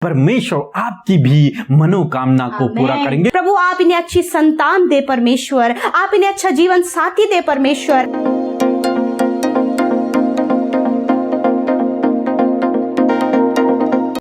परमेश्वर आपकी भी मनोकामना को पूरा करेंगे। प्रभु आप इन्हें अच्छी संतान दे परमेश्वर, आप इन्हें अच्छा जीवन साथी दे परमेश्वर।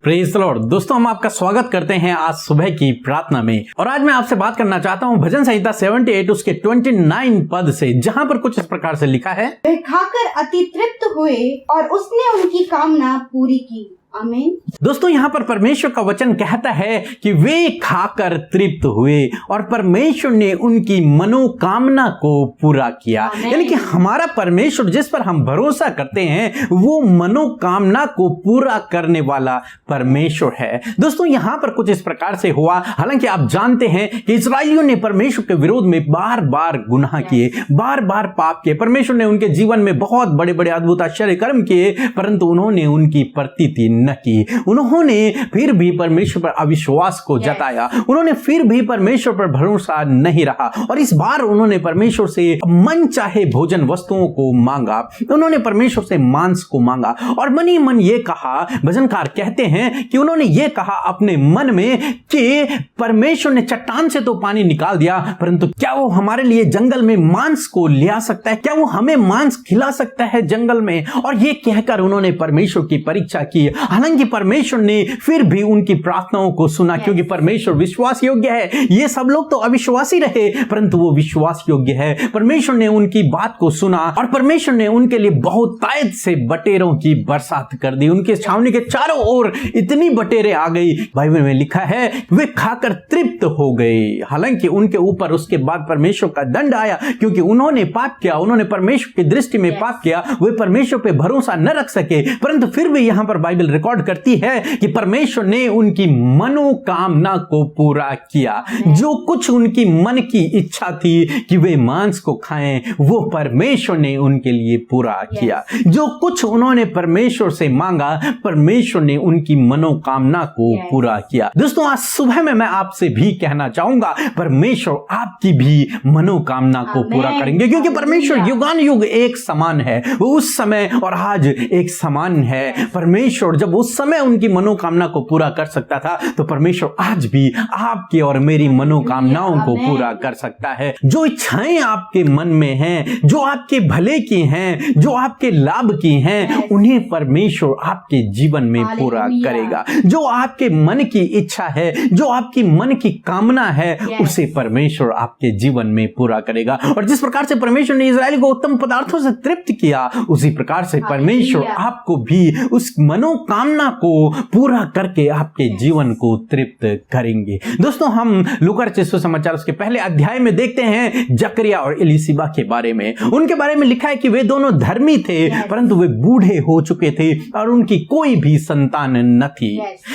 Praise the Lord. दोस्तों हम आपका स्वागत करते हैं आज सुबह की प्रार्थना में, और आज मैं आपसे बात करना चाहता हूं भजन संहिता 78 उसके 29 पद से, जहां पर कुछ इस प्रकार से लिखा है, वे खाकर अति तृप्त हुए और उसने उनकी कामना पूरी की। आमीन। दोस्तों यहाँ पर परमेश्वर का वचन कहता है कि वे खाकर तृप्त हुए और परमेश्वर ने उनकी मनोकामना को पूरा किया। यानी कि हमारा परमेश्वर जिस पर हम भरोसा करते हैं वो मनोकामना को पूरा करने वाला परमेश्वर है। दोस्तों यहाँ पर कुछ इस प्रकार से हुआ। हालांकि आप जानते हैं कि इस्राएलियों ने परमेश्वर के विरोध में बार बार गुनाह किए, बार बार पाप किए। परमेश्वर ने उनके जीवन में बहुत बड़े बड़े अद्भुत आश्चर्य कर्म किए, परंतु उन्होंने उनकी प्रतीति न की। उन्होंने फिर भी परमेश्वर पर अविश्वास को जताया, उन्होंने फिर भी परमेश्वर पर भरोसा नहीं रहा, और इस बार उन्होंने परमेश्वर से मन चाहे भोजन वस्तुओं को मांगा। उन्होंने परमेश्वर से मांस को मांगा और मन ही मन ये कहा, भजनकार कहते हैं कि उन्होंने ये कहा अपने मन में कि परमेश्वर ने चट्टान से तो पानी निकाल दिया, परंतु क्या वो हमारे लिए जंगल में मांस को ले आ सकता है? क्या वो हमें मांस खिला सकता है जंगल में? और ये कहकर उन्होंने परमेश्वर की परीक्षा की। हालांकि परमेश्वर ने फिर भी उनकी प्रार्थनाओं को सुना, क्योंकि परमेश्वर विश्वास योग्य है। ये सब लोग तो अविश्वासी रहे, परंतु वो विश्वास योग्य है। परमेश्वर ने उनकी बात को सुना और परमेश्वर ने उनके लिए बहुत तायद से बटेरों की बरसात कर दी। उनके छावनी के चारों ओर इतनी बटेरें आ गई, बाइबल में लिखा है वे खाकर तृप्त हो गए। हालांकि उनके ऊपर उसके बाद परमेश्वर का दंड आया, क्योंकि उन्होंने पाप किया, उन्होंने परमेश्वर की दृष्टि में पाप किया, वे परमेश्वर पे भरोसा न रख सके। परंतु फिर भी यहां पर बाइबल रिकॉर्ड करती है कि परमेश्वर ने उनकी मनोकामना को पूरा किया। जो कुछ उनकी मन की इच्छा थी कि वे मांस को खाएं, वो परमेश्वर ने उनके लिए पूरा किया। जो कुछ उन्होंने परमेश्वर से मांगा, परमेश्वर ने उनकी मनोकामना को पूरा किया। दोस्तों आज सुबह में मैं आपसे भी कहना चाहूंगा, परमेश्वर आपकी भी मनोकामना को पूरा करेंगे, क्योंकि परमेश्वर युगान युग एक समान है। वो उस समय और आज एक समान है। परमेश्वर जब उस समय उनकी मनोकामना को पूरा कर सकता था, तो परमेश्वर आज भी आपकी और मेरी मनोकामनाओं को पूरा कर सकता है। जो इच्छाएं आपके मन में हैं, जो आपके भले की हैं, जो आपके लाभ की हैं, उन्हें परमेश्वर आपके जीवन में पूरा करेगा। जो आपके मन की इच्छा है, जो आपकी मन की कामना है, उसे परमेश्वर आपके जीवन में पूरा करेगा। और जिस प्रकार से परमेश्वर ने इस्राएल को उत्तम पदार्थों से तृप्त किया, उसी प्रकार से परमेश्वर आपको भी उस मनोकामना को पूरा करके आपके जीवन को तृप्त करेंगे। दोस्तों हम लूका रचित सुसमाचार उसके पहले अध्याय में देखते हैं जकरिया और एलीशिबा के बारे में। उनके बारे में लिखा है कि वे दोनों धर्मी थे, परंतु वे बूढ़े हो चुके थे और उनकी कोई भी संतान न थी।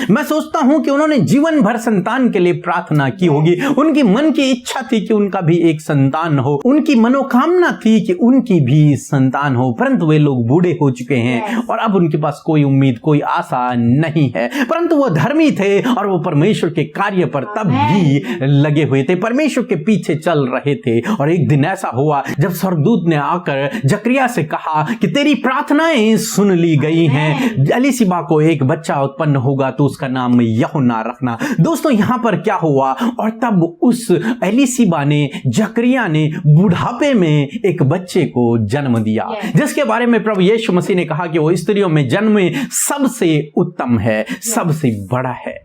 मैं सोचता हूं कि उन्होंने जीवन भर संतान के लिए प्रार्थना की होगी। उनकी मन की इच्छा थी कि उनका भी एक संतान हो, उनकी मनोकामना थी कि उनकी भी संतान हो, परंतु वे लोग बूढ़े हो चुके हैं और अब उनके पास कोई उम्मीद, कोई आशा नहीं है। परंतु वो धर्मी थे और वो परमेश्वर के कार्य पर तब भी लगे हुए थे, परमेश्वर के पीछे चल रहे थे। और एक दिन ऐसा हुआ जब स्वर्गदूत ने आकर जकरिया से कहा कि तेरी प्रार्थनाएं सुन ली गई हैं, एलीशिबा को एक बच्चा उत्पन्न होगा तो उसका नाम यूहन्ना रखना। दोस्तों यहां पर क्या हुआ, और तब उस एलीशिबा ने, जकरिया ने बुढ़ापे में एक बच्चे को जन्म दिया, जिसके बारे में प्रभु यीशु मसीह ने कहा कि वो स्त्रियों में जन्म सबसे उत्तम है, सबसे बड़ा है।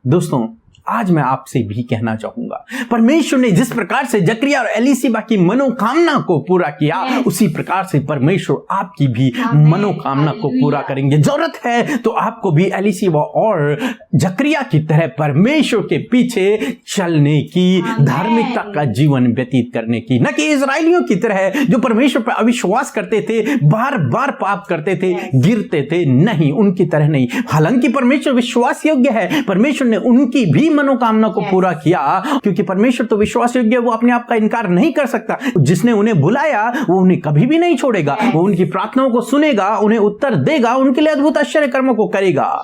दोस्तों आज मैं आपसे भी कहना चाहूंगा, परमेश्वर ने जिस प्रकार से जकरिया और एलीशिबा की मनोकामना को पूरा किया, उसी प्रकार से परमेश्वर आपकी भी मनोकामना को पूरा करेंगे। जरूरत है तो आपको भी एलीशिबा और जकरिया की तरह परमेश्वर के पीछे चलने की, धार्मिकता का जीवन व्यतीत करने की, न कि इजरायलियों की तरह जो परमेश्वर पर अविश्वास करते थे, बार बार पाप करते थे, गिरते थे। नहीं, उनकी तरह नहीं। हालांकि परमेश्वर विश्वास योग्य है, परमेश्वर ने उनकी भी मनोकामना को पूरा किया, क्योंकि परमेश्वर तो विश्वास योग्य है, वो अपने आप का इनकार नहीं कर सकता। जिसने उन्हें बुलाया वो उन्हें कभी भी नहीं छोड़ेगा, वो उनकी प्रार्थनाओं को सुनेगा, उन्हें उत्तर देगा, उनके लिए अद्भुत आश्चर्य कर्मों को करेगा।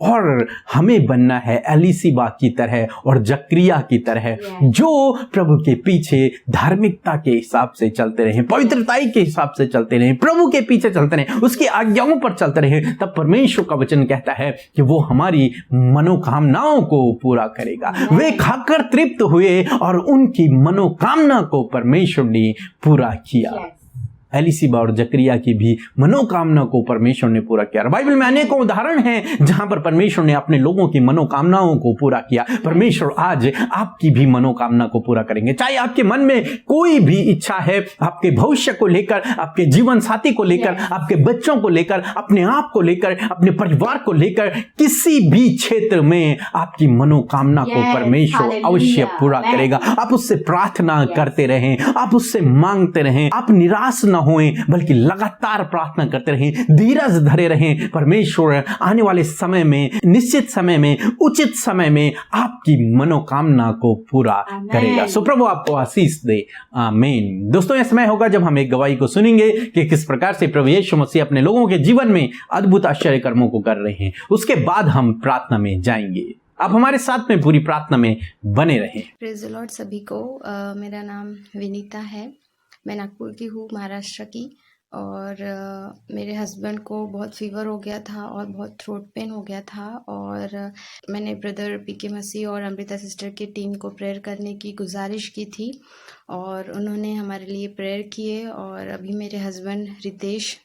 और हमें बनना है एलीसीबा की तरह और जक्रिया की तरह, जो प्रभु के पीछे धार्मिकता के हिसाब से चलते रहें, पवित्रताई के हिसाब से चलते रहें, प्रभु के पीछे चलते रहें, उसकी आज्ञाओं पर चलते रहें। तब परमेश्वर का वचन कहता है कि वो हमारी मनोकामनाओं को पूरा करेगा। वे खाकर तृप्त हुए और उनकी मनोकामना को परमेश्वर ने पूरा किया। एलीसीबा और जकरिया की भी मनोकामना को परमेश्वर ने पूरा किया। बाइबल में अनेकों उदाहरण हैं जहां पर परमेश्वर ने अपने लोगों की मनोकामनाओं को पूरा किया। परमेश्वर आज आपकी भी मनोकामना को पूरा करेंगे। चाहे आपके मन में कोई भी इच्छा है, आपके भविष्य को लेकर, आपके जीवन साथी को लेकर, आपके बच्चों को लेकर, अपने आप को लेकर, अपने परिवार को लेकर, किसी भी क्षेत्र में आपकी मनोकामना को परमेश्वर अवश्य पूरा करेगा। आप उससे प्रार्थना करते रहें, आप उससे मांगते रहें, आप निराश न होएं, बल्कि लगातार प्रार्थना करते रहें, धीरज धरे रहें। परमेश्वर आने वाले समय में, निश्चित समय में, उचित समय में आपकी मनोकामना को पूरा करेगा। सो प्रभु आपको आशीष दे। आमीन। दोस्तों, यह समय होगा जब हम एक गवाही को सुनेंगे कि किस प्रकार से प्रभु यीशु मसीह अपने लोगों के जीवन में अद्भुत आश्चर्य कर्मों को कर रहे हैं। उसके बाद हम प्रार्थना में जाएंगे। आप हमारे साथ में पूरी प्रार्थना में बने रहें। प्रेज़ द लॉर्ड सभी को। मेरा नाम विनीता है, मैं नागपुर की हूँ, महाराष्ट्र की। और मेरे हस्बैंड को बहुत फीवर हो गया था और बहुत थ्रोट पेन हो गया था, और मैंने ब्रदर पीके मसीह और अमृता सिस्टर की टीम को प्रेयर करने की गुजारिश की थी, और उन्होंने हमारे लिए प्रेयर किए। और अभी मेरे हस्बैंड रितेश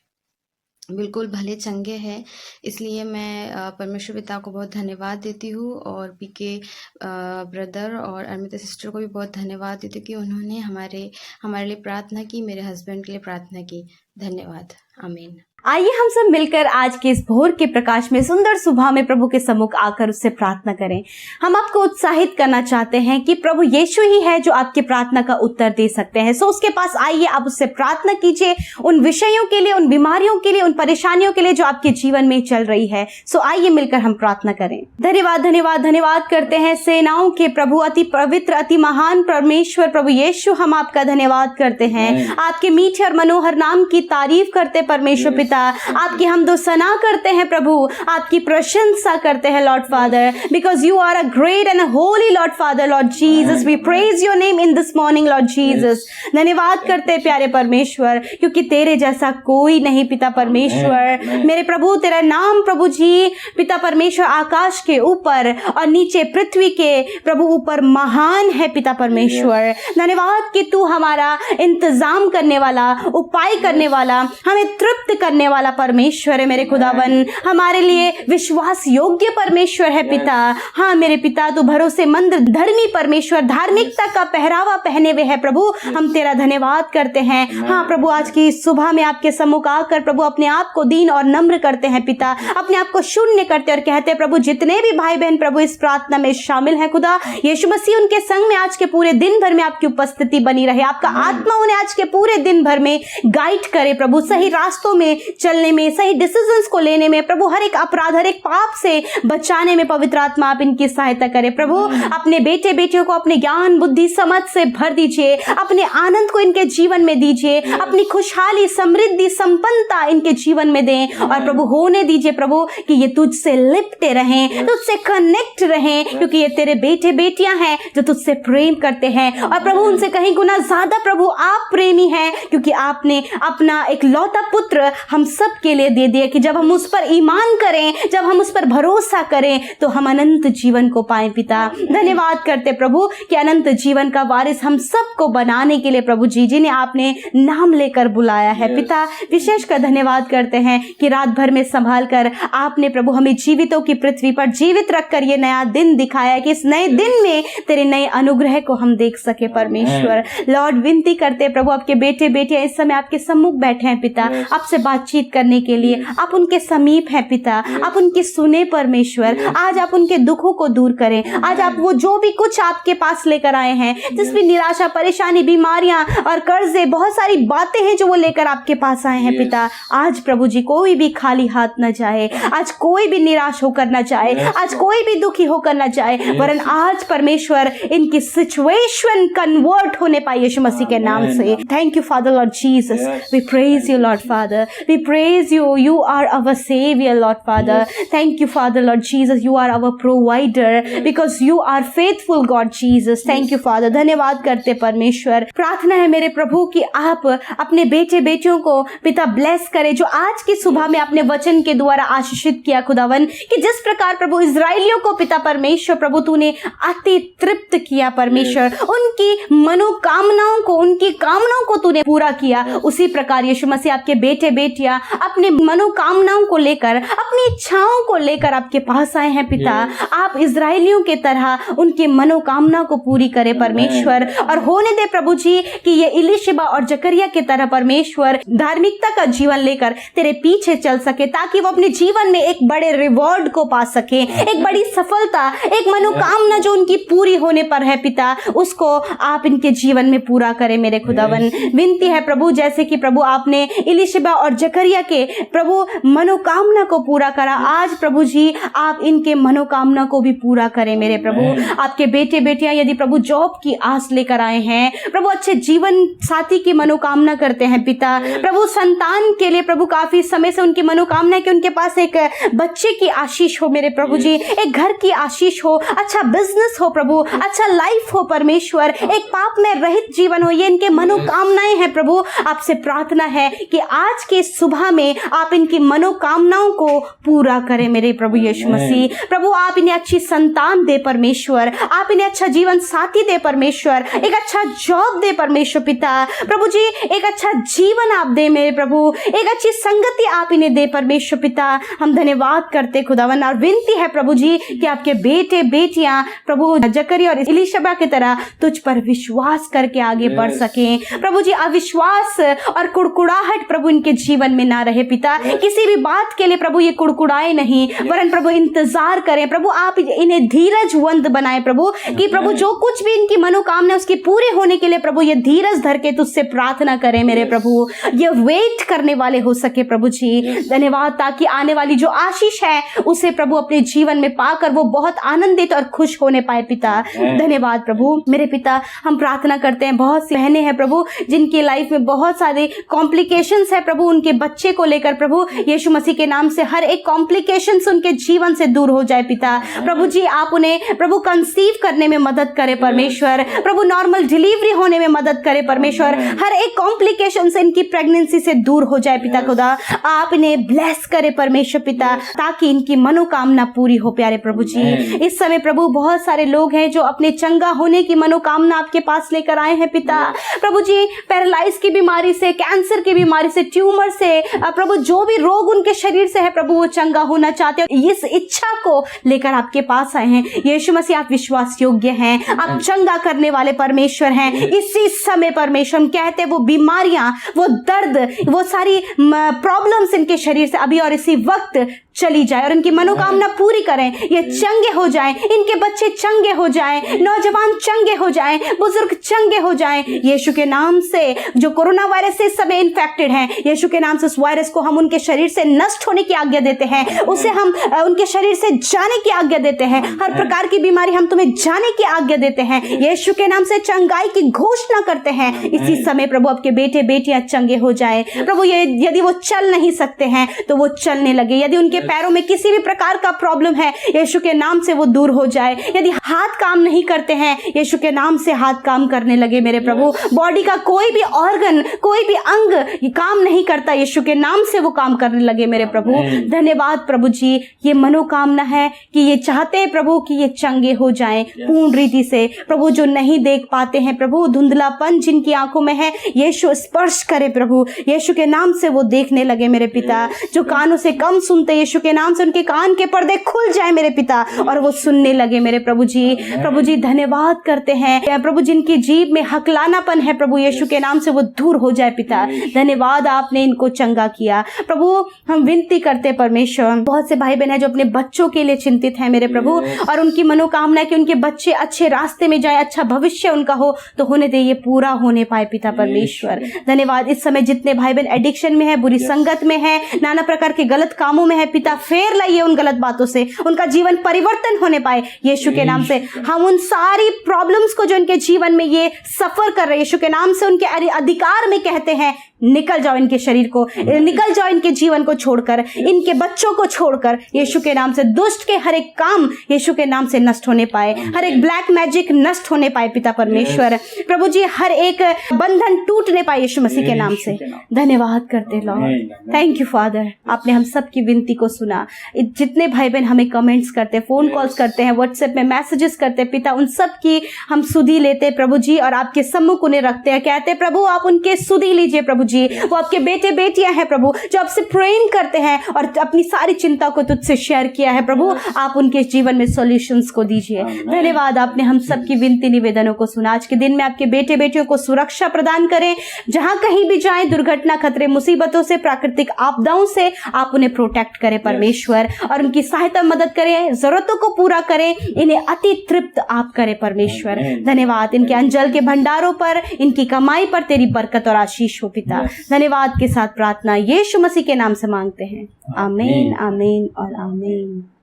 बिल्कुल भले चंगे हैं, इसलिए मैं परमेश्वर पिता को बहुत धन्यवाद देती हूँ, और पीके ब्रदर और अमिता सिस्टर को भी बहुत धन्यवाद देती हूँ कि उन्होंने हमारे लिए प्रार्थना की, मेरे हस्बैंड के लिए प्रार्थना की। धन्यवाद। आमीन। आइए हम सब मिलकर आज के इस भोर के प्रकाश में, सुंदर सुबह में प्रभु के सम्मुख आकर उससे प्रार्थना करें। हम आपको उत्साहित करना चाहते हैं कि प्रभु यीशु ही है जो आपके प्रार्थना का उत्तर दे सकते हैं। सो उसके पास आइए, आप उससे प्रार्थना कीजिए उन विषयों के लिए, उन बीमारियों के लिए, उन परेशानियों के लिए जो आपके जीवन में चल रही है। सो आइए मिलकर हम प्रार्थना करें। धन्यवाद धन्यवाद धन्यवाद करते हैं सेनाओं के प्रभु, अति पवित्र, अति महान परमेश्वर प्रभु यीशु, हम आपका धन्यवाद करते हैं। आपके मीठे और मनोहर नाम की तारीफ करते परमेश्वर पिता, आपकी हमदो सना करते हैं प्रभु, आपकी प्रशंसा करते हैं Lord Father, because you are a great and holy Lord Father, Lord Jesus, we praise your name in this morning Lord Jesus. धन्यवाद करते प्यारे परमेश्वर, क्योंकि तेरे जैसा कोई नहीं पिता परमेश्वर। मेरे प्रभु, तेरा नाम प्रभु जी पिता परमेश्वर आकाश के ऊपर और नीचे पृथ्वी के प्रभु ऊपर महान है पिता परमेश्वर। धन्यवाद कि तू हमारा इंतजाम करने वाला, उपाय करने वाला, हमें तृप्त करने वाला परमेश्वर है मेरे खुदावन, हमारे लिए विश्वास योग्य परमेश्वर है पिता। हाँ मेरे पिता, तू भरोसेमंद धर्मी परमेश्वर, धार्मिकता का पहरावा पहने हुए है प्रभु। हम तेरा धन्यवाद करते हैं। हाँ प्रभु, आज की सुबह में आपके सम्मुख आकर प्रभु अपने आप को दीन और नम्र करते हैं पिता, अपने आप को शून्य करते और कहते हैं प्रभु, जितने भी भाई बहन प्रभु इस प्रार्थना में शामिल हैं खुदा यीशु मसीह, उनके संग में आज के पूरे दिन भर में आपकी उपस्थिति बनी रहे। आपका आत्मा उन्हें आज के पूरे दिन भर में गाइड करे प्रभु, सही रास्तों में चलने में, सही डिसीजंस को लेने में प्रभु, हर एक अपराध, हर एक पाप से बचाने में पवित्र आत्मा आप इनकी सहायता करें प्रभु। अपने बेटे बेटियों को अपने ज्ञान बुद्धि समझ से भर दीजिए, अपने आनंद को इनके जीवन में दीजिए, अपनी खुशहाली समृद्धि संपन्नता इनके जीवन में दें, और प्रभु होने दीजिए प्रभु कि ये तुझसे लिपटे रहें, तुझसे कनेक्ट रहें, क्योंकि ये तेरे बेटे बेटियां हैं जो तुझसे प्रेम करते हैं। और प्रभु उनसे कहीं गुना ज्यादा प्रभु आप प्रेमी हैं, क्योंकि आपने अपना एक लौता पुत्र हम सब के लिए दे दिया कि जब हम उस पर ईमान करें, जब हम उस पर भरोसा करें, तो हम अनंत जीवन को पाएं पिता। धन्यवाद करते प्रभु कि अनंत जीवन का वारिस हम सबको बनाने के लिए प्रभु जी, जिन्हें आपने नाम लेकर बुलाया है पिता, विशेष कर धन्यवाद करते हैं कि रात भर में संभाल कर आपने प्रभु हमें जीवितों की पृथ्वी पर जीवित रखकर ये नया दिन दिखाया कि इस नए दिन में तेरे नए अनुग्रह को हम देख सके परमेश्वर। लॉर्ड विनती करते प्रभु, आपके बेटे बेटियां इस समय आपके सम्मुख बैठे हैं पिता, आपसे बातचीत करने के लिए। आप उनके समीप हैं पिता, आप उनकी सुने परमेश्वर। आज आप उनके दुखों को दूर करें। आज आप वो जो भी कुछ आपके पास लेकर आए हैं, जिस भी निराशा, परेशानी, बीमारियां और कर्जे, बहुत सारी बातें हैं जो वो लेकर आपके पास आए हैं पिता, आज प्रभु जी कोई भी खाली हाथ न जाए, आज कोई भी निराश होकर न जाए, आज कोई भी दुखी होकर न जाए, वरन आज परमेश्वर इनकी सिचुएशन कन्वर्ट होने पाए यीशु मसीह के नाम से। Thank you Father Lord Jesus, we praise you Lord Father, we We praise you. You are our Savior, Lord Father. Thank you, Father, Lord Jesus. You are our provider because you are faithful, God Jesus. Thank you, Father. धन्यवाद करते परमेश्वर। प्रार्थना है मेरे प्रभु कि आप अपने बेटे बेटियों को पिता ब्लेस करें, जो आज की सुबह में अपने वचन के द्वारा आशीषित किया खुदावन, कि जिस प्रकार प्रभु इजराइलियों को पिता परमेश्वर प्रभु तूने अति तृप्त किया परमेश्वर, उनकी मनोकामनाओं को, उनकी कामनाओं को तूने पूरा किया, उसी प्रकार यीशु मसीह आपके बेटे बेटियां अपने मनोकामनाओं को लेकर, अपनी इच्छाओं को लेकर आपके पास आए हैं पिता। आप इजराइलियों के तरह उनकी मनोकामना को पूरी करे परमेश्वर, और होने दे प्रभु जी कि ये इलीशिबा और जकरिया के तरह परमेश्वर धार्मिकता का जीवन लेकर तेरे पीछे चल सके, ताकि वो अपने जीवन में एक बड़े रिवॉर्ड को पा सके, एक बड़ी सफलता, एक मनोकामना जो उनकी पूरी होने पर है पिता, उसको आप इनके जीवन में पूरा करें मेरे खुदावन। विनती है प्रभु, जैसे कि प्रभु आपने इलीशिबा और जकरिया के प्रभु मनोकामना को पूरा करा, आज प्रभु जी आप इनके मनोकामना को भी पूरा करें मेरे प्रभु। आपके बेटे बेटियां यदि प्रभु जॉब की आस लेकर आए हैं प्रभु, अच्छे जीवन साथी की मनोकामना करते हैं पिता, प्रभु संतान के लिए प्रभु काफी समय से उनकी मनोकामना है कि उनके पास एक बच्चे की आशीष हो मेरे प्रभु जी, एक घर की आशीष हो, अच्छा बिजनेस हो प्रभु, अच्छा लाइफ हो परमेश्वर, एक पाप में रहित जीवन हो, ये इनके मनोकामनाएं हैं प्रभु। आपसे प्रार्थना है कि आज के सुबह में आप इनकी मनोकामनाओं को पूरा करें मेरे प्रभु यीशु मसीह। प्रभु आप इन्हें अच्छी संतान दे परमेश्वर, आप इन्हें अच्छा जीवन साथी दे परमेश्वर, एक अच्छा जॉब दे परमेश्वर पिता, प्रभु जी एक अच्छा जीवन आप दे मेरे प्रभु, एक अच्छी संगति आप इन्हें दे परमेश्वर पिता। हम धन्यवाद करते खुदावन, और विनती है प्रभु जी कि आपके बेटे बेटियां प्रभु जकरिया और इलीशिबा की तरह तुझ पर विश्वास करके आगे बढ़ सके प्रभु जी। अविश्वास और कुड़कुड़ाहट प्रभु इनके जीवन में ना रहे पिता, किसी भी बात के लिए प्रभु ये कुड़कुड़ाए नहीं, वरन प्रभु इंतजार करें प्रभु, आप इन्हें धीरजवंत बनाए प्रभु, कि प्रभु जो कुछ भी इनकी मनोकामना उसकी पूरी होने के लिए प्रभु ये धीरज धर के तुझसे प्रार्थना करें मेरे प्रभु, ये वेट करने वाले हो सके प्रभु जी। धन्यवाद, ताकि आने वाली जो आशीष है उसे प्रभु अपने जीवन में पाकर वो बहुत आनंदित और खुश होने पाए पिता। धन्यवाद प्रभु मेरे पिता। हम प्रार्थना करते हैं, बहुत सी बहनें हैं प्रभु जिनकी लाइफ में बहुत सारे कॉम्प्लिकेशंस है प्रभु, उनके बच्चे को लेकर प्रभु यीशु मसीह के नाम से हर एक कॉम्प्लिकेशंस उनके जीवन से दूर हो जाए पिता। प्रभु जी आप उन्हें प्रभु कंसीव करने में मदद करें परमेश्वर, प्रभु नॉर्मल डिलीवरी होने में मदद करें परमेश्वर, हर एक कॉम्प्लिकेशंस इनकी प्रेगनेंसी से दूर हो जाए पिता खुदा। आप इन्हें ब्लेस करें परमेश्वर पिता, ताकि इनकी मनोकामना पूरी हो प्यारे प्रभु जी। इस समय प्रभु बहुत सारे लोग हैं जो अपने चंगा होने की मनोकामना आपके पास लेकर आए हैं पिता। प्रभु जी पैरालाइज की बीमारी से, कैंसर की बीमारी से, ट्यूमर से, प्रभु जो भी रोग उनके शरीर से है प्रभु वो चंगा होना चाहते हैं, इस इच्छा को लेकर आपके पास आए हैं। यीशु मसीह आप विश्वास योग्य हैं, आप चंगा करने वाले परमेश्वर हैं। इसी समय परमेश्वर हम कहते हैं वो बीमारियां, वो दर्द, वो सारी प्रॉब्लम्स इनके शरीर से अभी और इसी वक्त चली जाए और इनकी मनोकामना पूरी करें, ये चंगे हो जाएं, इनके बच्चे चंगे हो जाएं, नौजवान चंगे हो जाएं, बुजुर्ग चंगे हो जाएं यीशु के नाम से। जो कोरोना वायरस से इस समय इन्फेक्टेड हैं, यीशु के नाम से उस वायरस को हम उनके शरीर से नष्ट होने की आज्ञा देते हैं, उसे हम उनके शरीर से जाने की आज्ञा देते हैं। हर प्रकार की बीमारी हम तुम्हें जाने की आज्ञा देते हैं, यीशु के नाम से चंगाई की घोषणा करते हैं। इसी समय प्रभु आपके बेटे बेटियां चंगे हो जाए प्रभु। ये यदि वो चल नहीं सकते हैं तो वो चलने लगे, यदि उनके पैरों में किसी भी प्रकार का प्रॉब्लम है यीशु के नाम से वो दूर हो जाए, यदि हाथ काम नहीं करते हैं यीशु के नाम से हाथ काम करने लगे मेरे प्रभु। बॉडी का कोई भी ऑर्गन, कोई भी अंग काम नहीं करता, यीशु के नाम से वो काम करने लगे मेरे प्रभु। धन्यवाद प्रभु जी। ये मनोकामना है कि ये चाहते हैं प्रभु कि ये चंगे हो जाएं पूर्ण रीति से प्रभु। जो नहीं देख पाते हैं प्रभु, धुंधलापन जिनकी आंखों में है यीशु स्पर्श करे प्रभु, यीशु के नाम से वो देखने लगे मेरे पिता। जो कानों से कम सुनते यीशु के नाम से उनके कान के पर्दे खुल जाए मेरे पिता और वो सुनने लगे मेरे प्रभु जी। प्रभु जी धन्यवाद करते हैं प्रभु, जिनकी जीभ में हकलानापन है प्रभु यीशु के नाम से वो दूर हो जाए पिता। धन्यवाद आपने इनको चंगा किया प्रभु। हम विनती करते परमेश्वर, बहुत से भाई बहन है जो अपने बच्चों के लिए चिंतित है मेरे प्रभु और उनकी मनोकामना है कि उनके बच्चे अच्छे रास्ते में जाए, अच्छा भविष्य उनका हो, तो होने दे ये पूरा होने पाए पिता परमेश्वर। धन्यवाद। इस समय जितने भाई बहन एडिक्शन में है, बुरी संगत में है, नाना प्रकार के गलत कामों में है पिता, फेर लाइए उन गलत बातों से, उनका जीवन परिवर्तन होने पाए यीशु के नाम से। हम उन सारी प्रॉब्लम्स को जो उनके जीवन में ये सफर कर रहे यीशु के नाम से उनके अधिकार में कहते हैं निकल जाओ इनके शरीर को, निकल जाओ इनके जीवन को छोड़कर, इनके बच्चों को छोड़कर। यीशु के नाम से दुष्ट के हर एक काम यीशु के नाम से नष्ट होने पाए, हर एक ब्लैक मैजिक नष्ट होने पाए पिता परमेश्वर। प्रभु जी हर एक बंधन टूटने पाए यीशु मसीह के नाम से। धन्यवाद करते लॉर्ड, थैंक यू फादर, आपने हम सब की विनती को सुना। जितने भाई बहन हमें कमेंट्स करते, फोन कॉल्स करते हैं, व्हाट्सएप में मैसेजेस करते हैं पिता, उन सब की हम सुधि लेते प्रभु जी और आपके सम्मुख उन्हें रखते हैं। कहते हैं प्रभु आप उनके सुधि लीजिए प्रभु जी, वो आपके बेटे बेटियां हैं प्रभु जो आपसे प्रेम करते हैं और अपनी सारी चिंता को तुझसे शेयर किया है प्रभु। आप उनके जीवन में सॉल्यूशंस को दीजिए। धन्यवाद, आपने हम सब की विनती निवेदनों को सुना। आज के दिन में आपके बेटे बेटियों को सुरक्षा प्रदान करें, जहां कहीं भी जाएं, दुर्घटना, खतरे, मुसीबतों से, प्राकृतिक आपदाओं से आप उन्हें प्रोटेक्ट करें परमेश्वर, और उनकी सहायता मदद करें, जरूरतों को पूरा करें, इन्हें अति तृप्त आप करें परमेश्वर। धन्यवाद, इनके अंजल के भंडारों पर, इनकी कमाई पर तेरी बरकत और आशीष हो पिता। धन्यवाद के साथ प्रार्थना यीशु मसीह के नाम से मांगते हैं, आमीन, आमीन और आमीन।